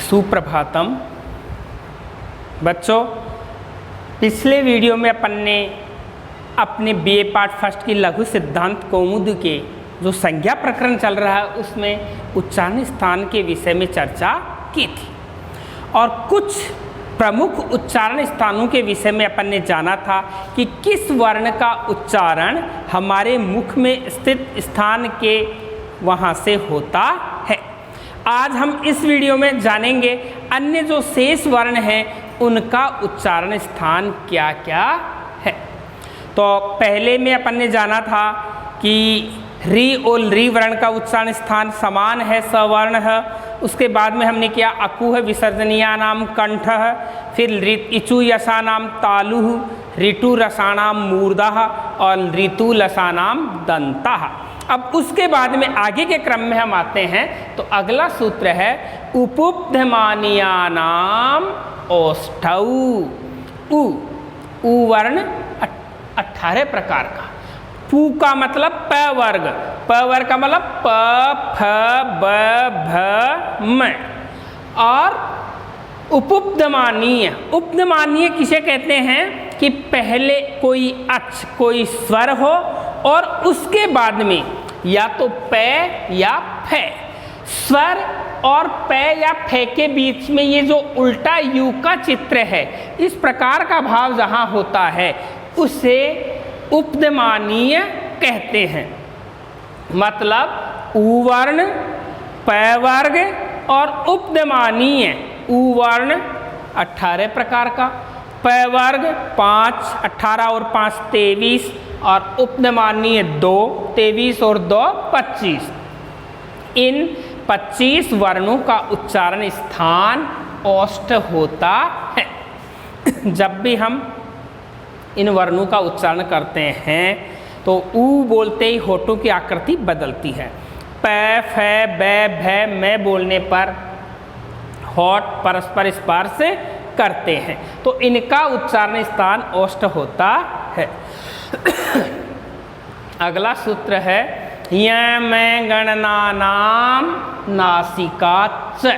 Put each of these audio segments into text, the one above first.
सुप्रभातम बच्चों, पिछले वीडियो में अपन ने अपने बीए पार्ट फर्स्ट की लघु सिद्धांत कौमुदी के जो संज्ञा प्रकरण चल रहा है उसमें उच्चारण स्थान के विषय में चर्चा की थी और कुछ प्रमुख उच्चारण स्थानों के विषय में अपन ने जाना था कि किस वर्ण का उच्चारण हमारे मुख में स्थित स्थान के वहाँ से होता है। आज हम इस वीडियो में जानेंगे अन्य जो शेष वर्ण हैं उनका उच्चारण स्थान क्या क्या है। तो पहले में अपन ने जाना था कि री और ली वर्ण का उच्चारण स्थान समान है, सवर्ण है। उसके बाद में हमने किया अकु है विसर्जनीया नाम कंठ है, फिर इचु यशा नाम तालु, ऋतु रसानाम मूर्धा और ऋतु लसानाम दंता। अब उसके बाद में आगे के क्रम में हम आते हैं तो अगला सूत्र है उपुब्धमानिया नाम ओष्ठौ। उ वर्ण 18 प्रकार का। पू का मतलब प वर्ग, प वर्ग का मतलब प फ ब भ म। और उपुब्धमानीय, उपधमानीय किसे कहते हैं कि पहले कोई अक्ष कोई स्वर हो और उसके बाद में या तो प या फ। स्वर और प या फ के बीच में ये जो उल्टा यू का चित्र है, इस प्रकार का भाव जहाँ होता है उसे उपधमानीय कहते हैं। मतलब उ वर्ण, प वर्ग और उपधमानीय। उ वर्ण 18 प्रकार का, प वर्ग 5, 18 और 5 23 और उपधमानीय 2, 23 और 2 25। इन 25 वर्णों का उच्चारण स्थान ओष्ठ होता है। जब भी हम इन वर्णों का उच्चारण करते हैं तो ऊ बोलते ही होठों की आकृति बदलती है। प फ ब भ मैं बोलने पर होठ परस्पर स्पर्श करते हैं तो इनका उच्चारण स्थान ओष्ठ होता है। अगला सूत्र है य मैं गणना नाम नासिका च।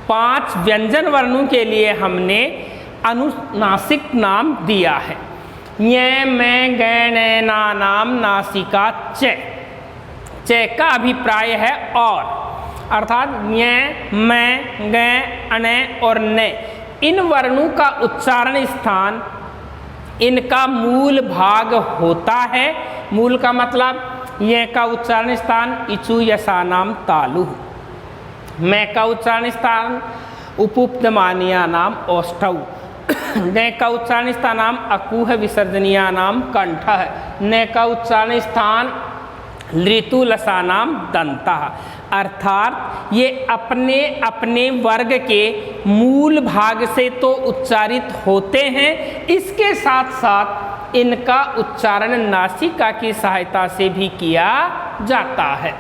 5 व्यंजन वर्णों के लिए हमने अनुनासिक नाम दिया है। य मैं गणना नाम नासिका च। च का अभिप्राय है और, अर्थात य मैं ग अण और न इन वर्णों का उच्चारण स्थान इनका मूल भाग होता है। मूल का मतलब य का उच्चारण स्थान इचु यशा नाम तालु, मैं का उच्चारण स्थान उपुब्धमानिया नाम ओष्ठौ, न का उच्चारण स्थान नाम अकु है विसर्जनीया नाम कंठ है, न का उच्चारण स्थान ऋतु लसा नाम दंता। अर्थात ये अपने अपने वर्ग के मूल भाग से तो उच्चारित होते हैं, इसके साथ साथ इनका उच्चारण नासिका की सहायता से भी किया जाता है।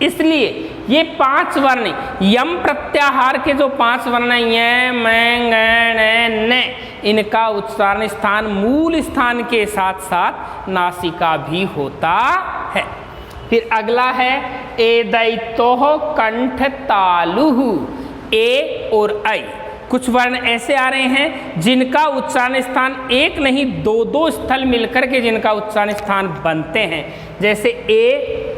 इसलिए ये 5 वर्ण यम प्रत्याहार के जो 5 वर्ण य मैं ग न इनका उच्चारण स्थान मूल स्थान के साथ साथ नासिका भी होता है। फिर अगला है ए दैतो कंठ तालुहु। ए और ऐ कुछ वर्ण ऐसे आ रहे हैं जिनका उच्चारण स्थान एक नहीं 2 स्थल मिलकर के जिनका उच्चारण स्थान बनते हैं। जैसे ए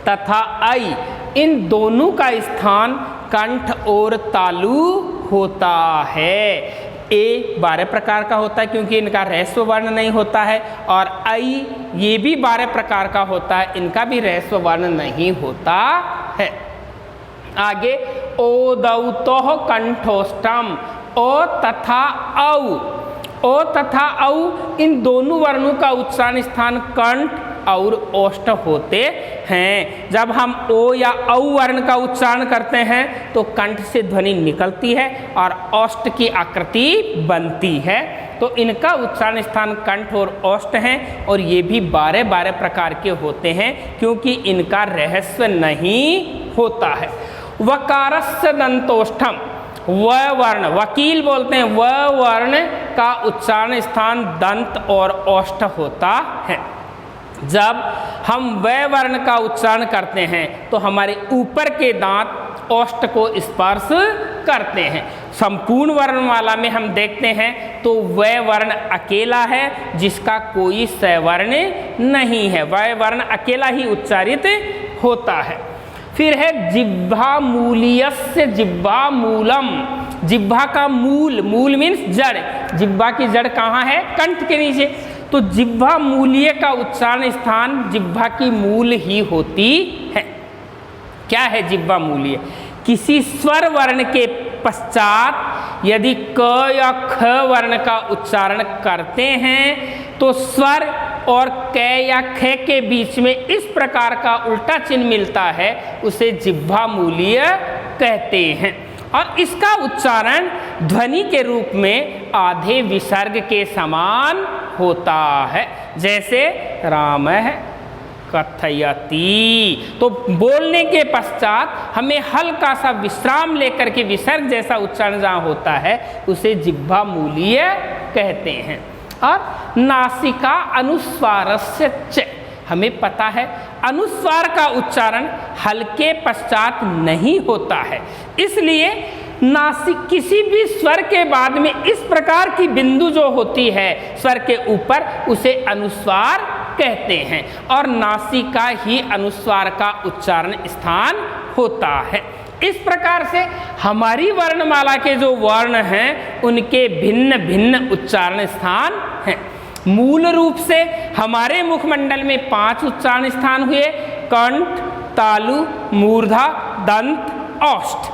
तथा ऐ, इन दोनों का स्थान कंठ और तालु होता है। ए 12 प्रकार का होता है क्योंकि इनका ह्रस्व वर्ण नहीं होता है, और ऐ ये भी 12 प्रकार का होता है, इनका भी ह्रस्व वर्ण नहीं होता है। आगे ओ दौतो कंठोष्टम। ओ तथा औ, ओ तथा औ इन दोनों वर्णों का उच्चारण स्थान कंठ और ओष्ठ होते हैं। जब हम ओ या औ वर्ण का उच्चारण करते हैं तो कंठ से ध्वनि निकलती है और ओष्ठ की आकृति बनती है। तो इनका उच्चारण स्थान कंठ और ओष्ठ हैं और ये भी 12 प्रकार के होते हैं क्योंकि इनका रहस्व नहीं होता है। वकारस्य दंतोष्ठम, व वर्ण वकील बोलते हैं, व वर्ण का उच्चारण स्थान दंत और ओष्ठ होता है। जब हम व वर्ण का उच्चारण करते हैं तो हमारे ऊपर के दांत ओष्ठ को स्पर्श करते हैं। संपूर्ण वर्णमाला में हम देखते हैं तो वह वर्ण अकेला है जिसका कोई सवर्ण नहीं है, वह वर्ण अकेला ही उच्चारित होता है। फिर है जिह्वा मूलीयस्य जिह्वा मूलम। जिह्वा का मूल, मूल मीन्स जड़, जिह्वा की जड़ कहाँ है? कंठ के नीचे। तो जिह्वा मूलीय का उच्चारण स्थान जिह्वा की मूल ही होती है। क्या है जिह्वा मूलीय? किसी स्वर वर्ण के पश्चात यदि क या ख वर्ण का उच्चारण करते हैं तो स्वर और क या ख के बीच में इस प्रकार का उल्टा चिन्ह मिलता है, उसे जिह्वा मूलीय कहते हैं। और इसका उच्चारण ध्वनि के रूप में आधे विसर्ग के समान होता है, जैसे राम कथयति। तो बोलने के पश्चात हमें हल्का सा विश्राम लेकर के विसर्ग जैसा उच्चारण जहाँ होता है उसे जिह्वा मूलीय कहते हैं। और नासिका अनुस्वारस्य च, हमें पता है अनुस्वार का उच्चारण हल्के पश्चात नहीं होता है, इसलिए नासिक किसी भी स्वर के बाद में इस प्रकार की बिंदु जो होती है स्वर के ऊपर उसे अनुस्वार कहते हैं, और नासिका ही अनुस्वार का उच्चारण स्थान होता है। इस प्रकार से हमारी वर्णमाला के जो वर्ण हैं उनके भिन्न भिन्न उच्चारण स्थान हैं। मूल रूप से हमारे मुखमंडल में 5 उच्चारण स्थान हुए: कंठ, तालु, मूर्धा, दंत, ओष्ठ।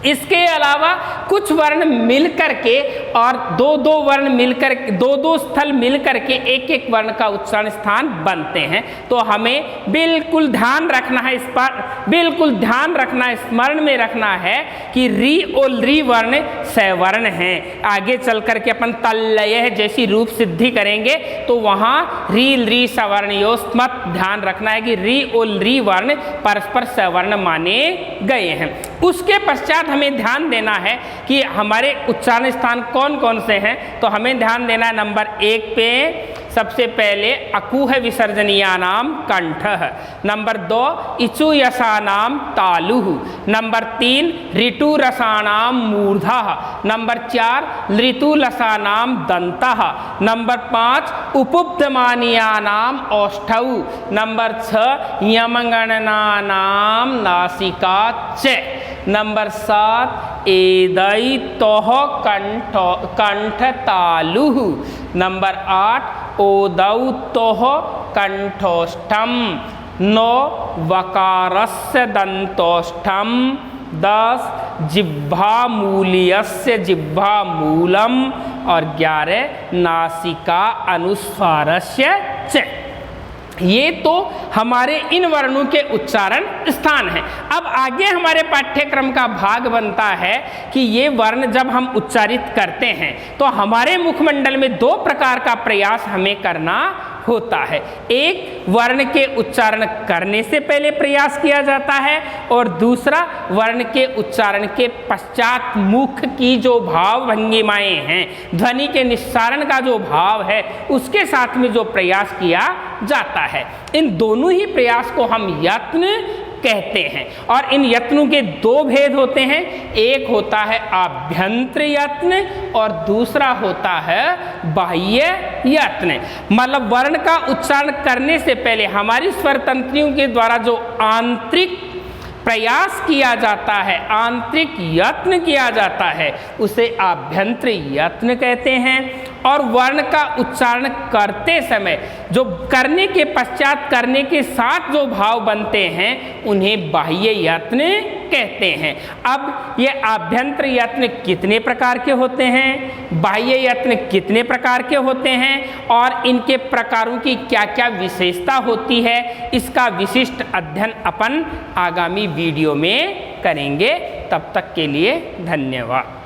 इसके अलावा कुछ वर्ण मिलकर के और दो वर्ण मिलकर, दो स्थल मिलकर के एक वर्ण का उच्चारण स्थान बनते हैं। तो हमें बिल्कुल ध्यान रखना है, इस पर बिल्कुल ध्यान रखना है, स्मरण में रखना है कि री और ली वर्ण सवर्ण हैं। आगे चल करके अपन तल्लय जैसी रूप सिद्धि करेंगे तो वहाँ री सवर्ण मत ध्यान रखना है कि री और ली वर्ण परस्पर सवर्ण माने गए हैं। उसके पश्चात हमें ध्यान देना है कि हमारे उच्चारण स्थान कौन कौन से हैं। तो हमें ध्यान देना है नंबर 1 पे सबसे पहले अकूह विसर्जनीयानाम कंठः, नंबर 2 इचु यसानाम तालुः, नंबर 3 ऋतु रसानाम मूर्धः, नंबर 4 ऋतु लसानाम दन्तः, नंबर 5 उपुब्धमानीयानाम ओष्ठौ, नंबर 6 यमगणनानाम नासिका च, नंबर 7 एदैतोः कंठ तालुः, नंबर 8 ओदौतोः कंठोष्ठम, 9 वकारस्य दन्तोष्ठम, 10 जिह्वा मूलीयस्य जिह्वा मूलम, और 11 नासिका अनुस्वारस्य च। ये तो हमारे इन वर्णों के उच्चारण स्थान हैं। अब आगे हमारे पाठ्यक्रम का भाग बनता है कि ये वर्ण जब हम उच्चारित करते हैं तो हमारे मुखमंडल में 2 प्रकार का प्रयास हमें करना होता है। एक वर्ण के उच्चारण करने से पहले प्रयास किया जाता है, और दूसरा वर्ण के उच्चारण के पश्चात मुख की जो भाव भंगिमाएं हैं, ध्वनि के निस्सारण का जो भाव है उसके साथ में जो प्रयास किया जाता है, इन दोनों ही प्रयास को हम यत्न कहते हैं। और इन यत्नों के 2 भेद होते हैं, एक होता है आभ्यंतर यत्न और दूसरा होता है बाह्य यत्न। मतलब वर्ण का उच्चारण करने से पहले हमारी स्वर तंत्रियों के द्वारा जो आंतरिक प्रयास किया जाता है, आंतरिक यत्न किया जाता है, उसे आभ्यंतर यत्न कहते हैं। और वर्ण का उच्चारण करते समय जो करने के पश्चात करने के साथ जो भाव बनते हैं उन्हें बाह्य यत्न कहते हैं। अब ये आभ्यंतर यत्न कितने प्रकार के होते हैं, बाह्य यत्न कितने प्रकार के होते हैं, और इनके प्रकारों की क्या क्या विशेषता होती है, इसका विशिष्ट अध्ययन अपन आगामी वीडियो में करेंगे। तब तक के लिए धन्यवाद।